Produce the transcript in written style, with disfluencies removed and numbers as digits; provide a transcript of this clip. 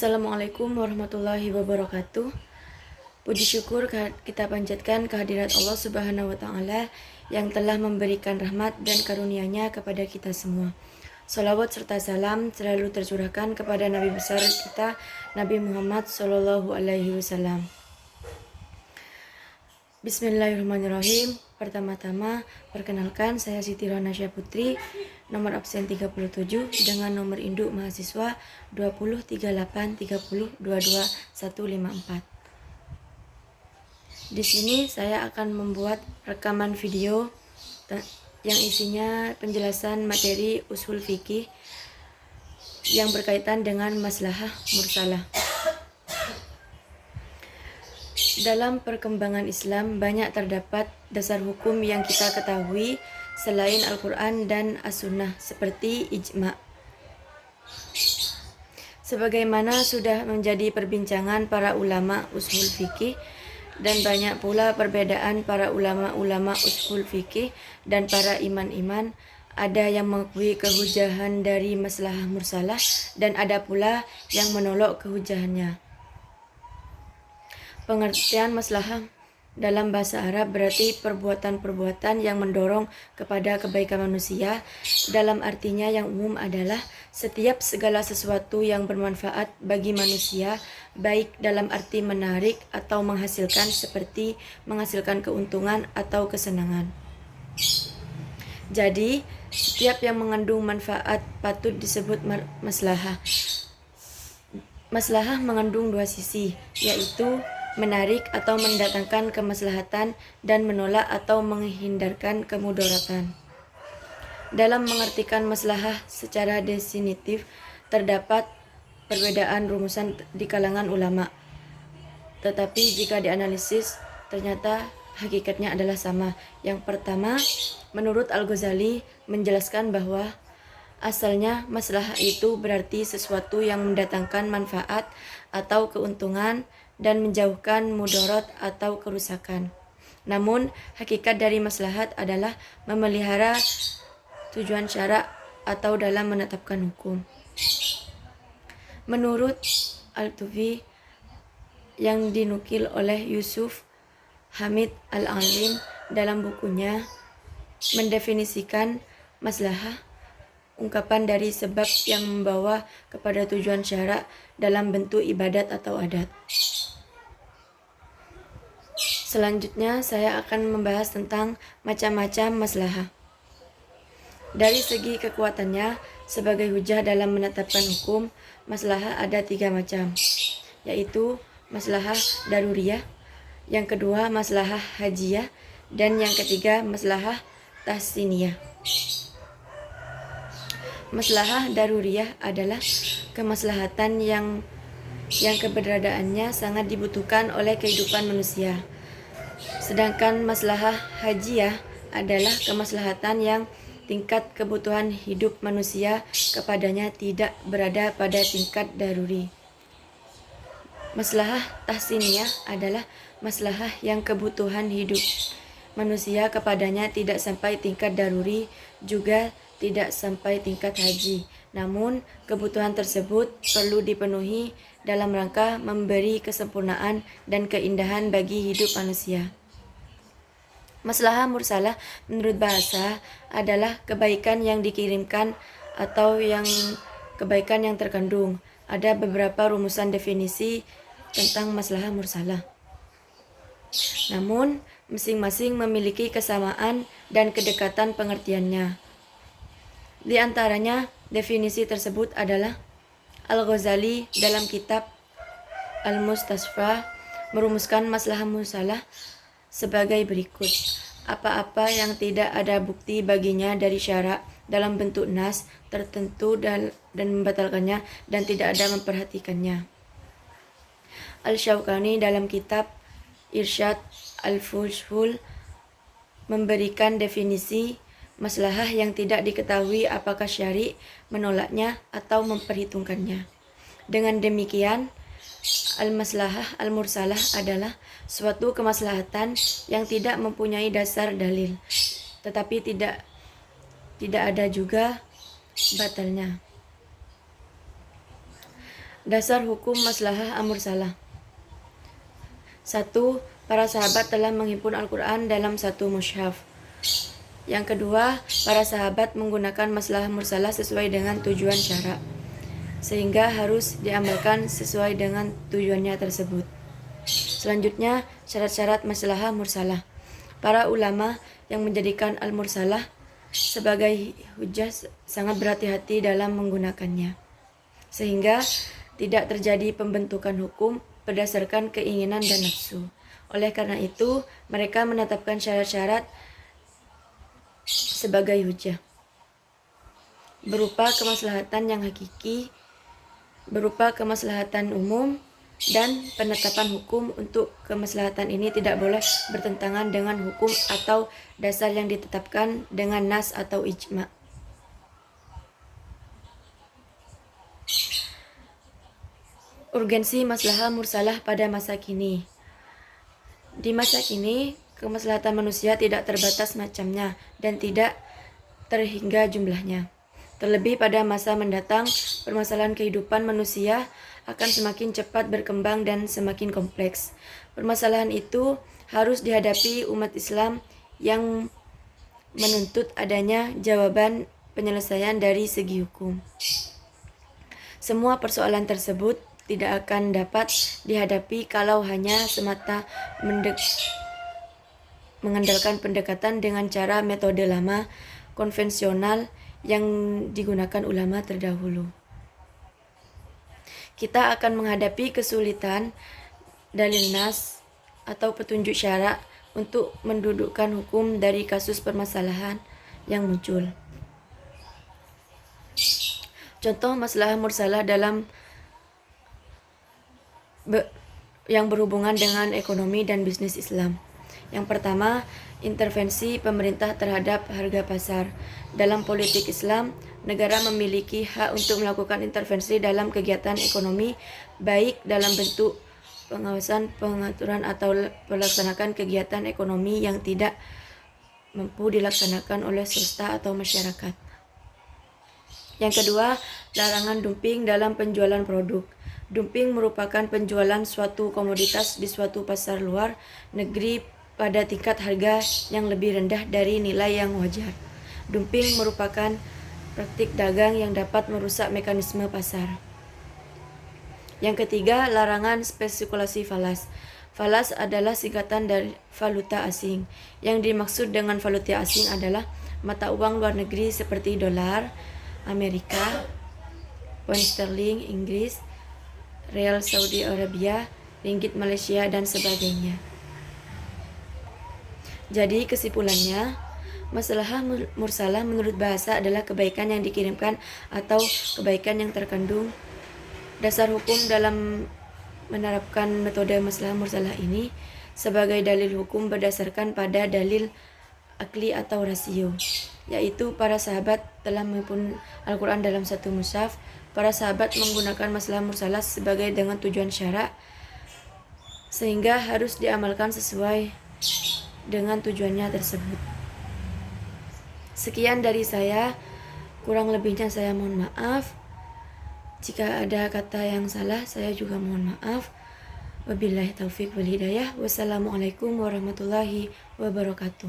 Assalamualaikum warahmatullahi wabarakatuh. Puji syukur kita panjatkan kehadirat Allah Subhanahu wa Ta'ala yang telah memberikan rahmat dan karunia-Nya kepada kita semua. Salawat serta salam selalu tercurahkan kepada Nabi besar kita, Nabi Muhammad Sallallahu Alaihi Wasallam. Bismillahirrahmanirrahim. Pertama-tama, perkenalkan saya Siti Rohanasya Putri, nomor absen 37 dengan nomor induk mahasiswa 20383022154. Di sini saya akan membuat rekaman video yang isinya penjelasan materi usul fikih yang berkaitan dengan maslahah mursalah. Dalam perkembangan Islam banyak terdapat dasar hukum yang kita ketahui selain Al-Quran dan As-Sunnah seperti ijma'. Sebagaimana sudah menjadi perbincangan para ulama usul fikih, dan banyak pula perbedaan para ulama-ulama usul fikih dan para iman-iman. Ada yang mengakui kehujahan dari maslahah mursalah dan ada pula yang menolak kehujahannya. Pengertian maslahah dalam bahasa Arab berarti perbuatan-perbuatan yang mendorong kepada kebaikan manusia. Dalam artinya yang umum adalah setiap segala sesuatu yang bermanfaat bagi manusia, baik dalam arti menarik atau menghasilkan seperti menghasilkan keuntungan atau kesenangan. Jadi, setiap yang mengandung manfaat patut disebut maslahah. Maslahah mengandung dua sisi, yaitu menarik atau mendatangkan kemaslahatan dan menolak atau menghindarkan kemudaratan. Dalam mengartikan maslahah secara definitif, terdapat perbedaan rumusan di kalangan ulama. Tetapi jika dianalisis, ternyata hakikatnya adalah sama. Yang pertama, menurut Al-Ghazali menjelaskan bahwa asalnya maslahah itu berarti sesuatu yang mendatangkan manfaat atau keuntungan dan menjauhkan mudarat atau kerusakan. Namun, hakikat dari maslahat adalah memelihara tujuan syara' atau dalam menetapkan hukum. Menurut Al-Tufi yang dinukil oleh Yusuf Hamid Al-Alim dalam bukunya mendefinisikan maslahah, ungkapan dari sebab yang membawa kepada tujuan syara' dalam bentuk ibadat atau adat. Selanjutnya saya akan membahas tentang macam-macam maslahah. Dari segi kekuatannya sebagai hujah dalam menetapkan hukum, maslahah ada 3 macam, yaitu maslahah daruriyah, yang kedua maslahah hajiyah, dan yang ketiga maslahah tahsiniyah. Maslahah daruriyah adalah kemaslahatan yang keberadaannya sangat dibutuhkan oleh kehidupan manusia. Sedangkan maslahah hajiyah adalah kemaslahatan yang tingkat kebutuhan hidup manusia kepadanya tidak berada pada tingkat daruri. Maslahah tahsiniyah adalah maslahah yang kebutuhan hidup manusia kepadanya tidak sampai tingkat daruri, juga tidak sampai tingkat haji. Namun, kebutuhan tersebut perlu dipenuhi dalam rangka memberi kesempurnaan dan keindahan bagi hidup manusia. Maslahah mursalah menurut bahasa adalah kebaikan yang dikirimkan atau yang kebaikan yang terkandung. Ada beberapa rumusan definisi tentang maslahah mursalah. Namun, masing-masing memiliki kesamaan dan kedekatan pengertiannya. Di antaranya, definisi tersebut adalah Al-Ghazali dalam kitab Al-Mustasfa merumuskan maslahah mursalah sebagai berikut. Apa-apa yang tidak ada bukti baginya dari syara' dalam bentuk nas tertentu dan membatalkannya dan tidak ada memperhatikannya. Al-Shawqani dalam kitab Irsyad Al-Fushul memberikan definisi maslahah yang tidak diketahui apakah syari' menolaknya atau memperhitungkannya. Dengan demikian, al-maslahah al-mursalah adalah suatu kemaslahatan yang tidak mempunyai dasar dalil, tetapi tidak ada juga batalnya. Dasar hukum maslahah amursalah. 1. Para sahabat telah menghimpun Al-Quran dalam satu mushaf. Yang kedua, para sahabat menggunakan maslahah mursalah sesuai dengan tujuan syara, sehingga harus diamalkan sesuai dengan tujuannya tersebut. Selanjutnya, syarat-syarat maslahah mursalah. Para ulama yang menjadikan al-mursalah sebagai hujjah sangat berhati-hati dalam menggunakannya, sehingga tidak terjadi pembentukan hukum berdasarkan keinginan dan nafsu. Oleh karena itu, mereka menetapkan syarat-syarat sebagai hujjah berupa kemaslahatan yang hakiki, berupa kemaslahatan umum, dan penetapan hukum untuk kemaslahatan ini tidak boleh bertentangan dengan hukum atau dasar yang ditetapkan dengan nas atau ijma. Urgensi maslahah mursalah pada masa kini. Di masa kini, kemaslahatan manusia tidak terbatas macamnya dan tidak terhingga jumlahnya. Terlebih pada masa mendatang, permasalahan kehidupan manusia akan semakin cepat berkembang dan semakin kompleks. Permasalahan itu harus dihadapi umat Islam yang menuntut adanya jawaban penyelesaian dari segi hukum. Semua persoalan tersebut tidak akan dapat dihadapi kalau hanya semata mengandalkan pendekatan dengan cara metode lama, konvensional yang digunakan ulama terdahulu. Kita akan menghadapi kesulitan dalil nas atau petunjuk syara untuk mendudukkan hukum dari kasus permasalahan yang muncul. Contoh maslahah mursalah dalam yang berhubungan dengan ekonomi dan bisnis Islam. Yang pertama, intervensi pemerintah terhadap harga pasar. Dalam politik Islam, negara memiliki hak untuk melakukan intervensi dalam kegiatan ekonomi, baik dalam bentuk pengawasan, pengaturan, atau melaksanakan kegiatan ekonomi yang tidak mampu dilaksanakan oleh swasta atau masyarakat. Yang kedua, larangan dumping dalam penjualan produk. Dumping merupakan penjualan suatu komoditas di suatu pasar luar negeri pada tingkat harga yang lebih rendah dari nilai yang wajar. Dumping merupakan praktik dagang yang dapat merusak mekanisme pasar. Yang ketiga, larangan spekulasi falas. Falas adalah singkatan dari valuta asing. Yang dimaksud dengan valuta asing adalah mata uang luar negeri seperti dolar Amerika, pound sterling Inggris, real Saudi Arabia, ringgit Malaysia, dan sebagainya. Jadi kesimpulannya, maslahah mursalah menurut bahasa adalah kebaikan yang dikirimkan atau kebaikan yang terkandung. Dasar hukum dalam menerapkan metode maslahah mursalah ini sebagai dalil hukum berdasarkan pada dalil akli atau rasio, yaitu para sahabat telah menghimpun Al-Quran dalam satu mushaf. Para sahabat menggunakan maslahah mursalah sebagai dengan tujuan syara, sehingga harus diamalkan sesuai dengan tujuannya tersebut. Sekian dari saya, kurang lebihnya saya mohon maaf. Jika ada kata yang salah, saya juga mohon maaf. Wabillahi taufiq wal hidayah. Wassalamualaikum warahmatullahi wabarakatuh.